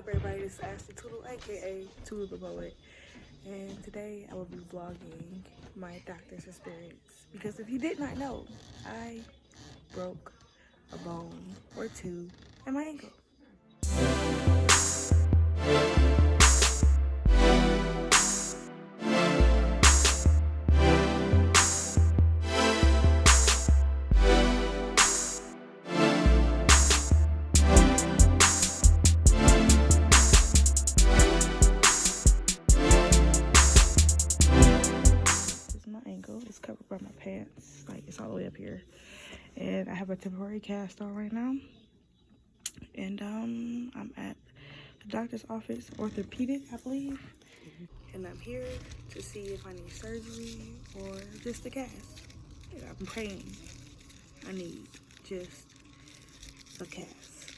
up, everybody? This is Ashley Toodle, aka Toodle the Poet, and today I will be vlogging my doctor's experience. Because if you did not know, I broke a bone or two in my ankle. It's covered by my pants, like it's all the way up here, and I have a temporary cast on right now, and I'm at the doctor's office, orthopedic I believe, and I'm here to see if I need surgery or just a cast. And I'm praying I need just a cast.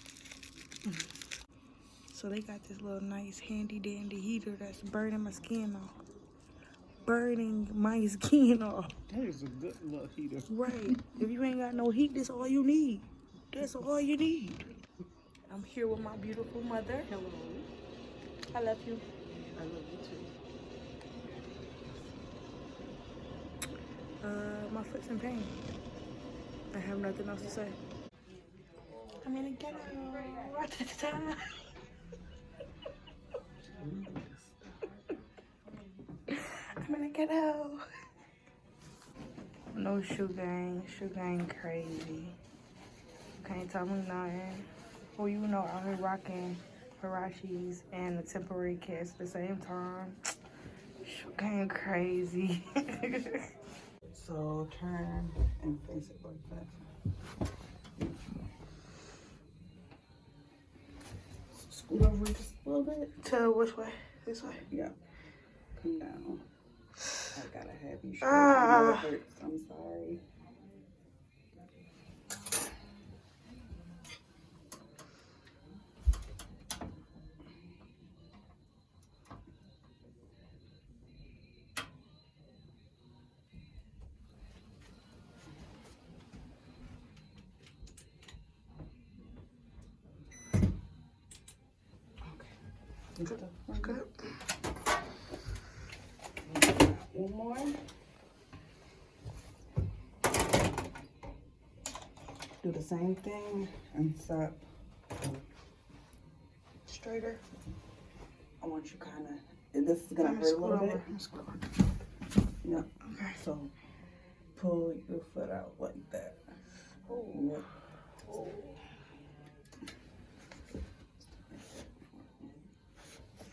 So they got this little nice handy dandy heater that's burning my skin off. Burning my skin off. That is a good little heater. Right. If you ain't got no heat, that's all you need. That's all you need. I'm here with my beautiful mother. Hello. I love you. I love you too. My foot's in pain. I have nothing else to say. I'm in a ghetto. I'm in a ghetto. No shoe gang. Shoe gang crazy. Can't tell me nothing. Well, you know, I'm here rocking Hirachis and a temporary cast at the same time. Shoe gang crazy. So turn and face it like that. Scoot over just a little bit. To which way? This way? Yeah. Come down. I gotta have you straight. I know it hurts. I'm sorry. Okay. Good. One more. Do the same thing and stop straighter. I want you kind of, this is going to hurt a little bit. Yeah. Okay. So pull your foot out like that. Oh. Yep. Oh.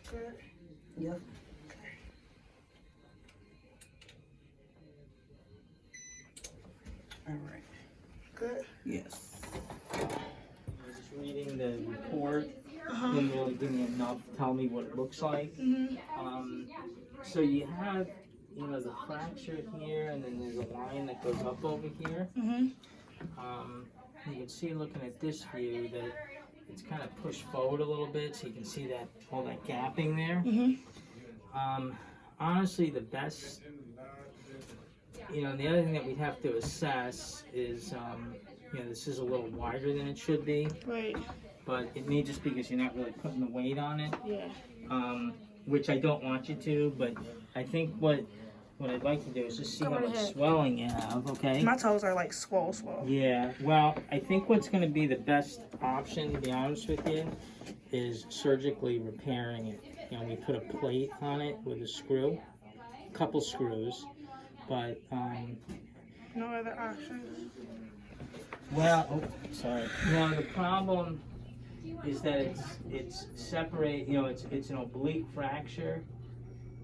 Good. Yep. All right. Good. Yes. I was just reading the report. Didn't really give me enough to tell me what it looks like. So you have, you know, the fracture here, and then there's a line that goes up over here. You can see, looking at this view, that it's kind of pushed forward a little bit, so you can see that all that gapping there. Honestly, the best, you know, the other thing that we'd have to assess is, you know, this is a little wider than it should be. Right. But it may just be because you're not really putting the weight on it. Yeah. Which I don't want you to, but I think what I'd like to do is just see how much swelling you have, okay? My toes are like swole. Yeah, well, I think what's going to be the best option, to be honest with you, is surgically repairing it. You know, we put a plate on it with a screw, a couple screws, but, No other options? well, oh, sorry. No, the problem is that it's separate, you know, it's an oblique fracture,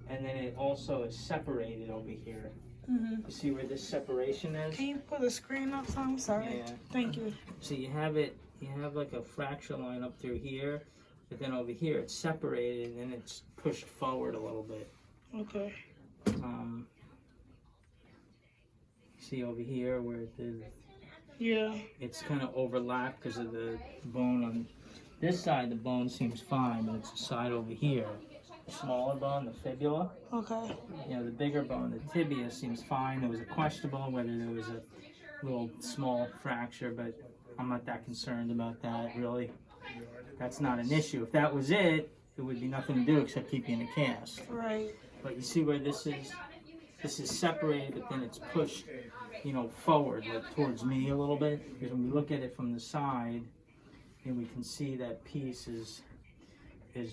and then it also is separated over here. You see where this separation is? Can you put the screen up some? I'm sorry. Yeah. Thank you. So you have like a fracture line up through here, but then over here it's separated and then it's pushed forward a little bit. Okay. See over here where it is? Yeah. It's kind of overlapped because of the bone on this side. The bone seems fine, but it's the side over here, the smaller bone, the fibula. Okay. You know, the bigger bone, the tibia, seems fine. There was a questionable whether there was a little small fracture, but I'm not that concerned about that really. that's not an issue. If that was it, it would be nothing to do except keep you in a cast. Right. But you see where this is? This is separated, but then it's pushed, you know, forward, like towards me a little bit. Because when we look at it from the side, and we can see that piece is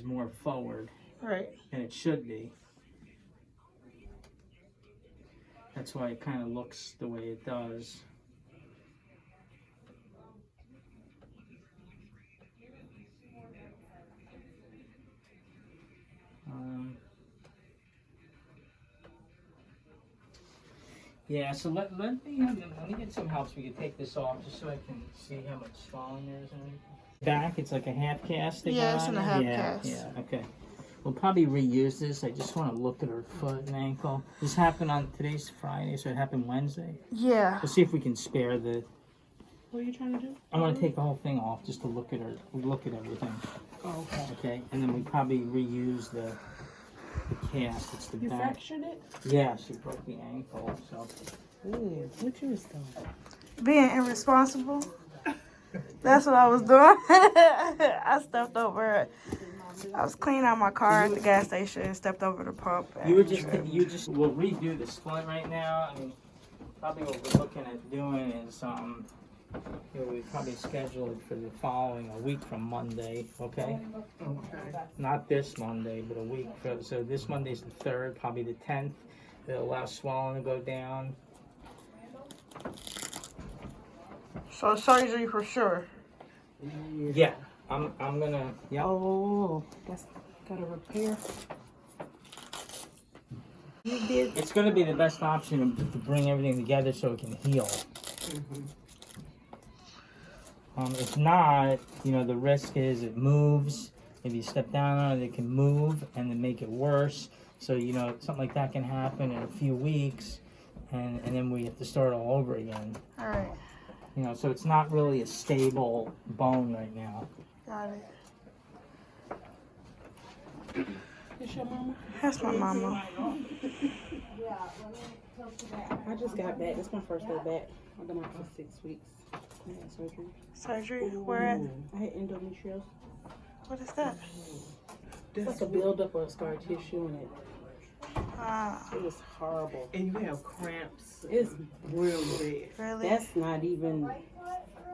more forward Right. than it should be. That's why it kind of looks the way it does. Yeah, so let me get some help so we can take this off just so I can see how much swelling there is and everything. Back, it's like a half cast. Yeah, it's in a half cast. Yeah, okay. We'll probably reuse this. I just want to look at her foot and ankle. This happened on today's Friday, so it happened Wednesday. Yeah. We'll see if we can spare the. What are you trying to do? I want to take the whole thing off just to look at her. Look at everything. Oh, okay. Okay, and then we probably reuse the cast. It's the You back. fractured it? Yeah, she broke the ankle. So. Ooh, what you was doing? Being irresponsible. That's what I was doing. I stepped over. I was cleaning out my car at the gas station and stepped over the pump. You just. We'll redo the splint right now. I mean, probably what we're looking at doing is we probably schedule it for the following a week from Monday. Okay. Okay. Not this Monday, but a week. So this Monday's the 3rd, probably the 10th. It'll allow swelling to go down. So surgery for sure. Yeah, I'm gonna. Yeah. Oh, that's got a repair. You did. It's gonna be the best option to bring everything together so it can heal. If not, you know, the risk is it moves. If you step down on it, it can move and then make it worse. So, you know, something like that can happen in a few weeks, and then we have to start all over again. All right. You know, so it's not really a stable bone right now. Got it. Is your mama? That's my mama. I just got back. This is my first day back. I've been out for 6 weeks. I had surgery. Surgery? Where at? I had endometriosis. What is that? It's like a buildup of scar tissue in it. It was horrible. And you have cramps. It's Real bad. Really? That's not even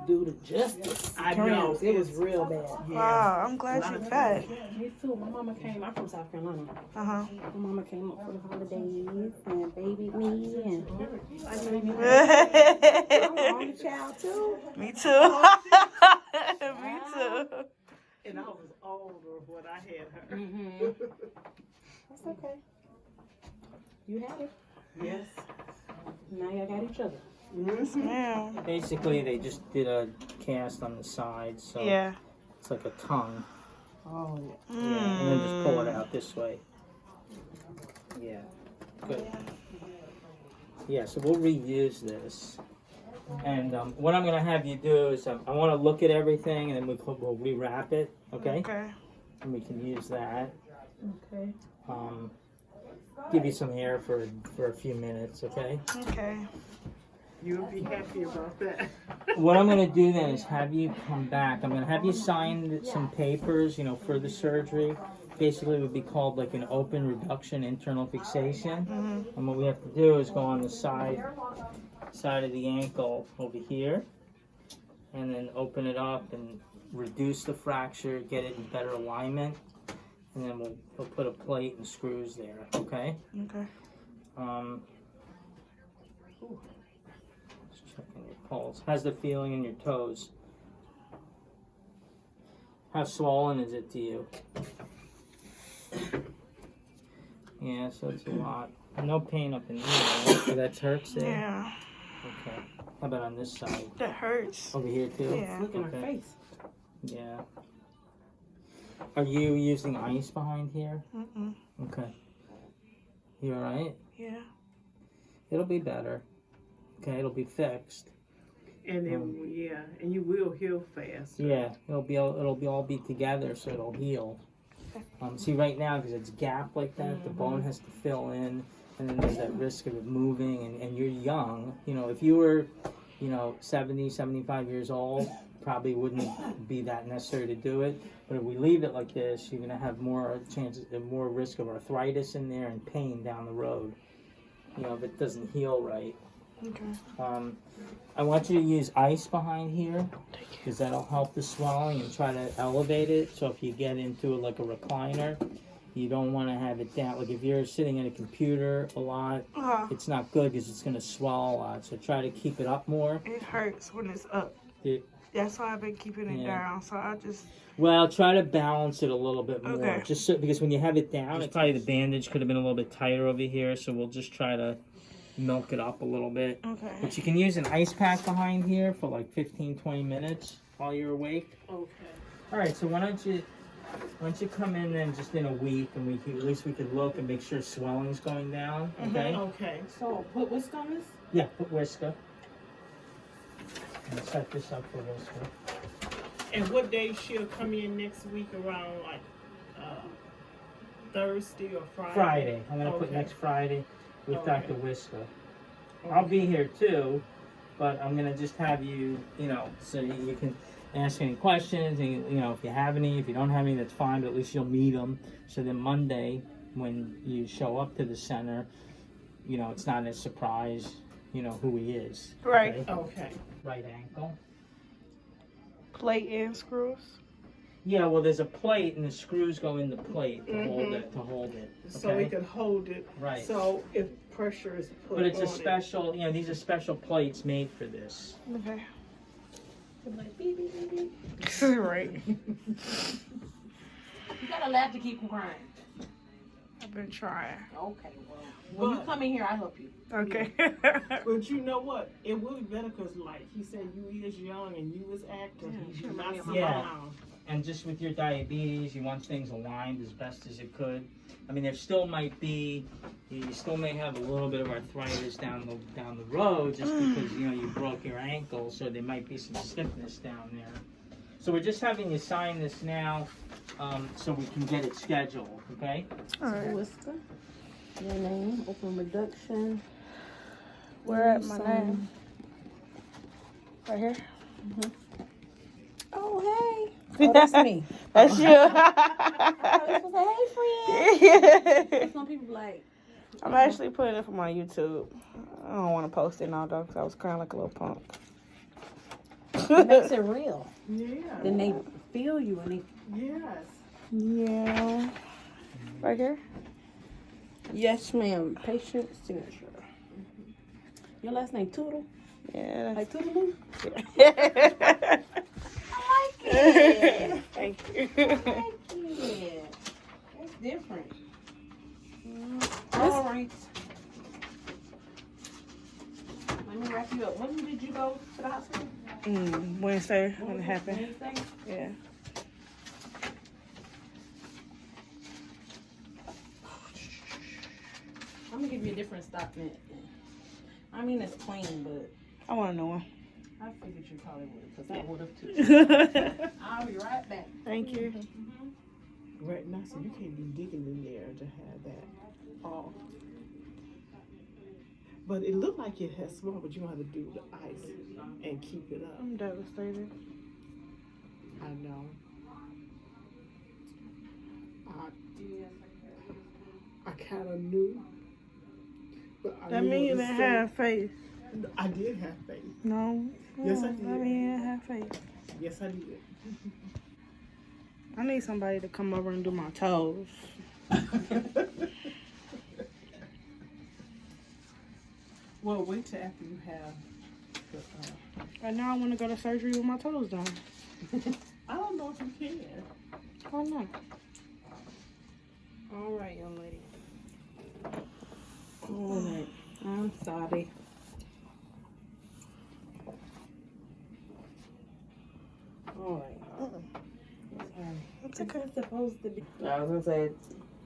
do the justice. I know. Cramps. It was real bad. Wow, I'm glad you're back. Me too. My mama came. I'm from South Carolina. Uh-huh. My mama came up for the holidays and babied me and I'm an only child too. Me too. Me too. And I was older when I had her. That's okay. You had it. Yes. Now y'all got each other. Yes, ma'am. Basically, they just did a cast on the side, so Yeah. it's like a tongue. Oh yeah. Yeah, and then just pull it out this way. Yeah, good. Yeah, so we'll reuse this. And what I'm going to have you do is I want to look at everything, and then we'll rewrap it, okay? Okay. And we can use that. Okay. Give you some air for a few minutes, okay? Okay. You'll be happy about that. What I'm going to do then is have you come back. I'm going to have you sign some papers, you know, for the surgery. Basically, it would be called like an open reduction internal fixation. And what we have to do is go on the side of the ankle over here, and then open it up and reduce the fracture, get it in better alignment, and then we'll put a plate and screws there. Okay. Okay. Just checking your pulse. How's the feeling in your toes? How swollen is it to you? Yeah, so it's a lot. No pain up in here, right? So that hurts there? Yeah. Okay. How about on this side? That hurts. Over here too? Yeah. Look in her Okay. face. Yeah. Are you using ice behind here? Mm-mm. Okay. You alright? Yeah. It'll be better. Okay, it'll be fixed. And then, yeah, and you will heal fast. Yeah, it'll all be together, so it'll heal. See, right now, because it's gapped like that, the bone has to fill in, and then there's that risk of it moving, and you're young. You know, if you were, 70, 75 years old, probably wouldn't be that necessary to do it. But if we leave it like this, you're gonna have more chances, more risk of arthritis in there and pain down the road. You know, if it doesn't heal right. Okay. I want you to use ice behind here because that'll help the swelling and try to elevate it. So if you get into like a recliner, you don't want to have it down. Like if you're sitting at a computer a lot, it's not good because it's going to swell a lot. So try to keep it up more. It hurts when it's up. That's why I've been keeping it down. So I just... Well, try to balance it a little bit more. Okay. Just so, because when you have it down, it's probably the bandage could have been a little bit tighter over here. So we'll just try to milk it up a little bit. Okay. But you can use an ice pack behind here for like 15-20 minutes while you're awake. Okay. All right, so why don't you come in then just in a week, and at least we could look and make sure swelling's going down. Okay. Okay. So put whisk on this? Yeah, put whisker. And set this up for whisker. And what day she'll come in next week around like Thursday or Friday? Friday. I'm gonna put next Friday with Dr. Whisker. I'll be here too, but I'm gonna just have you, so you can ask any questions, and if you have any, if you don't have any, that's fine, but at least you'll meet them. So then Monday, when you show up to the center, it's not a surprise, who he is. Right. Okay. Right ankle. Plate and screws? Yeah, well, there's a plate, and the screws go in the plate to hold it. Okay? So we could hold it. Right. So if pressure is put But it's on a special, these are special plates made for this. Okay. Like, beep, beep, beep, beep. Right. You gotta laugh to keep from crying. I've been trying. Okay, well, when you come in here, I'll help you. Okay. But you know what? It would be better because, like he said, you is young and you is active. Yeah, You sure, not yeah. sit Yeah. down. And just with your diabetes, you want things aligned as best as it could. I mean, there still might be, you still may have a little bit of arthritis down the road just because, you broke your ankle, so there might be some stiffness down there. So we're just having you sign this now so we can get it scheduled, okay? All right. Whisker. Your name, open reduction. Where at my name? Right here? Oh, hey. Oh, that's me. That's you. I was say, hey, friend. Some people like. I'm actually putting it for my YouTube. I don't want to post it now, though, because I was crying like a little punk. It makes it real. Yeah. Then they feel you and they. Yes. Yeah. Right here? Yes, ma'am. Patient signature. Your last name Toodle? Yeah. Like Toodaloo? That's... I like it. Thank you. I like it. That's different. All right. Let me wrap you up. When did you go to the hospital? Wednesday when it happened. Wednesday? Yeah. I'm gonna give you a different stop net. I mean, it's clean, but I want to know one. I figured you probably would, because I would have too. I'll be right back. Thank you. Right now, so you can't be digging in there to have that off. But it looked like it has small, but you have to do the ice and keep it up. I'm devastated. I know. I kind of knew. But I That knew means you what to didn't say. have faith. I did have faith. No. Yes, I That did. means you didn't have faith. Yes, I did. I need somebody to come over and do my toes. Well, wait till after you have the, Right now I want to go to surgery with my toes done. I don't know if you can. Oh no. All right, young lady. All right. I'm sorry. All right. It's okay. It's supposed to be. I was gonna say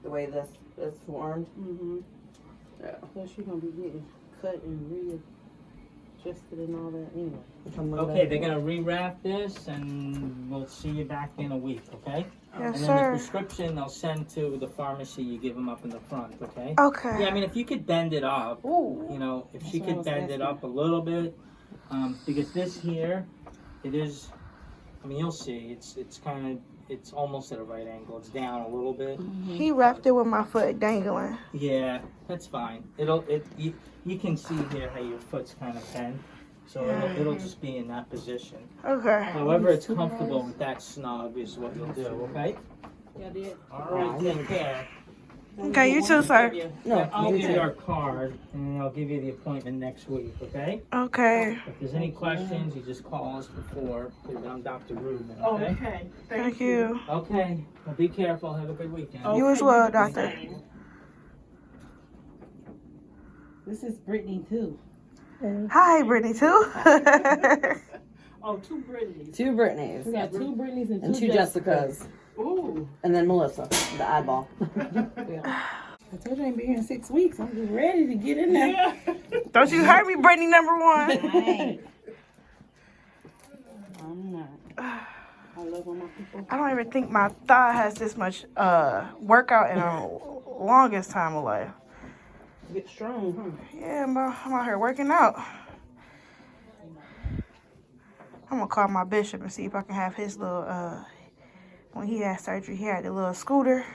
the way this is formed. Mm-hmm. Yeah. Plus, you're gonna be getting cut and readjusted and all that anyway. Okay, they're gonna rewrap this, and we'll see you back in a week, okay? Yes, And then the sir. prescription they'll send to the pharmacy. You give them up in the front, okay? Okay. Yeah, I mean, if you could bend it up, Ooh. if she That's what I could was bend it asking. up a little bit, because this here, it is I mean, you'll see. It's kind of, it's almost at a right angle. It's down a little bit. He wrapped it with my foot dangling. Yeah, that's fine. You can see here how your foot's kind of bent, so it'll just be in that position. Okay. However, it's comfortable with that snug is what you'll do. Okay. Yeah, did. All right. Take care. Okay, you too, sir. I'll give you our card, and then I'll give you the appointment next week. Okay. Okay. If there's any questions, you just call us before. I'm Dr. Rubin. Oh, Okay. okay. Thank you. Okay. Well, be careful. Have a good weekend. You as well, doctor. This is Brittany too. Hi, Brittany, too. Oh, two Britneys. Two Britneys. We got two Brittany's And two Jessicas. Ooh. And then Melissa, the oddball. I told you I ain't been here in 6 weeks. I'm just ready to get in there. Yeah. Don't you hurt me, Brittany number one. I ain't. I'm not. I love all my people. I don't even think my thigh has this much workout in a longest time of life. Get strong, huh? Yeah, I'm out here working out. I'm gonna call my bishop and see if I can have his little when he had surgery, he had the little scooter.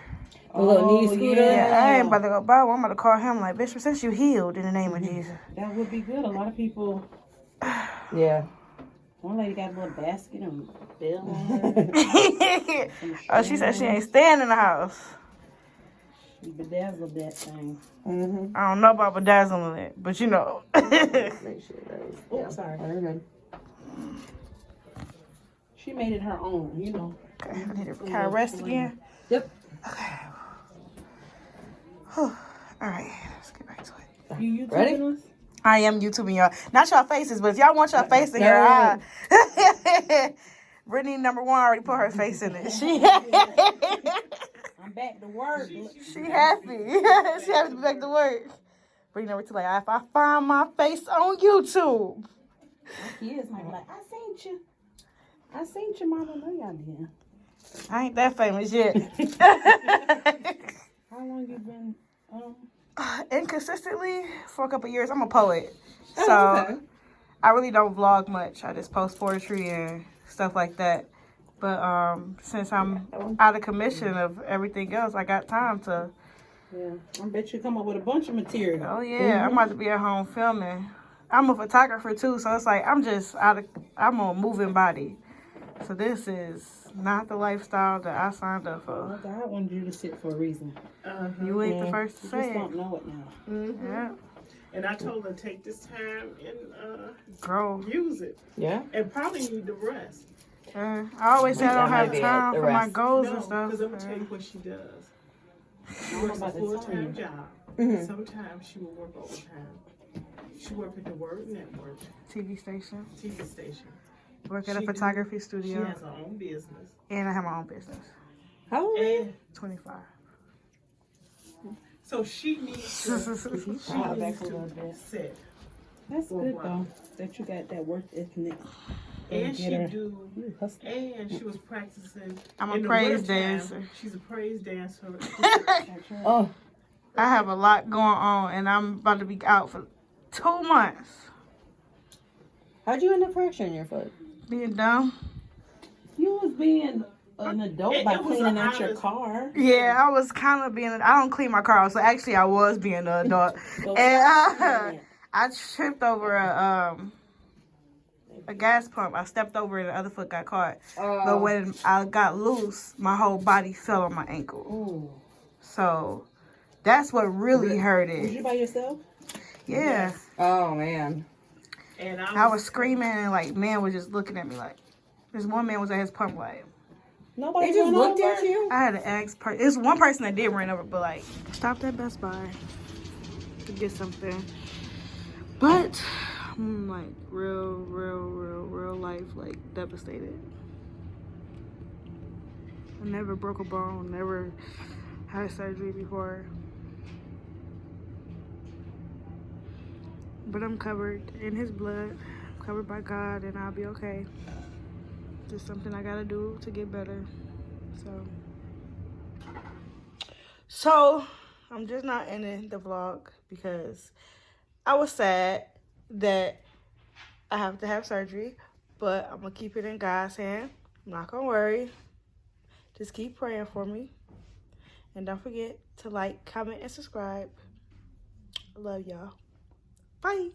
The little knee scooter. Yeah, I ain't about to go buy one. I'm about to call him like, Bishop, since you healed in the name of Jesus. That would be good. A lot of people. Yeah. One lady got a little basket and bell on her. Oh, she said she ain't staying in the house. She bedazzled that thing. Mm-hmm. I don't know about bedazzling it, but you know. Make sure that is. Oh, Yeah. sorry. Very good. She made it her own, you know. Okay, I need to kind of rest again. Yep. Okay. Whew. All right, let's get back to it. You YouTubing Ready? us? I am YouTubing y'all. Not your faces, but if y'all want your face in here, Brittany number one already put her face in it. She I'm back to work. she happy. She happy to be back to work. Brittany number two, like, if I find my face on YouTube. My kids might be like, I seen you, mama. No, y'all didn't. I ain't that famous yet. How long you been, Inconsistently for a couple years. I'm a poet. So okay. I really don't vlog much. I just post poetry and stuff like that. But since I'm out of commission of everything else, I got time to. Yeah, I bet you come up with a bunch of material. Oh yeah, I'm about to be at home filming. I'm a photographer too, so it's like I'm a moving body. So this is not the lifestyle that I signed up Well, for. God wanted you to sit for a reason. You ain't the Yeah. first to You say just it. don't know it now. Yeah, And I told her take this time and grow. use it. Yeah. And probably need the rest. I always say I don't That have might be it, time the for my rest. goals No, and stuff. because I'm going to tell you what she does. She I don't know works a about the full-time time. job. Mhm. Sometimes she will work overtime. She works at the Word Network TV station. TV station. Work at a She photography She studio. has her own business. And I have my own business. How old are you? And 25. so she needs to, she Dial needs back a little to bit. sit. That's For a good while. though, that you got that work ethic. And Get her. she hustle. and she was practicing. I'm a in the praise wintertime. dancer. She's a praise dancer. Oh, I have a lot going on, and I'm about to be out for 2 months. how'd you end up fracturing your foot? Being dumb. You was being an adult It- by it was cleaning an out your honest- car. Yeah, I was kind of being. I don't clean my car out, so actually I was being an adult. So And I tripped over a gas pump. I stepped over it, and the other foot got caught. But when I got loose, my whole body fell on my ankle. Ooh. So that's what really hurt Was you it. by yourself? Yeah. Oh man. And I was screaming, and like, man was just looking at me like. This one man was at his pump like. Nobody They just run looked over? at you? I had to ask. It's one person that did run over, but like stopped at Best Buy to get something. But I'm like real life like devastated. I never broke a bone. Never had surgery before. But I'm covered in His blood, covered by God, and I'll be okay. Just something I gotta do to get better. So I'm just not ending the vlog because I was sad that I have to have surgery, but I'm gonna keep it in God's hand. I'm not gonna worry. Just keep praying for me. And don't forget to like, comment, and subscribe. I love y'all. Bye.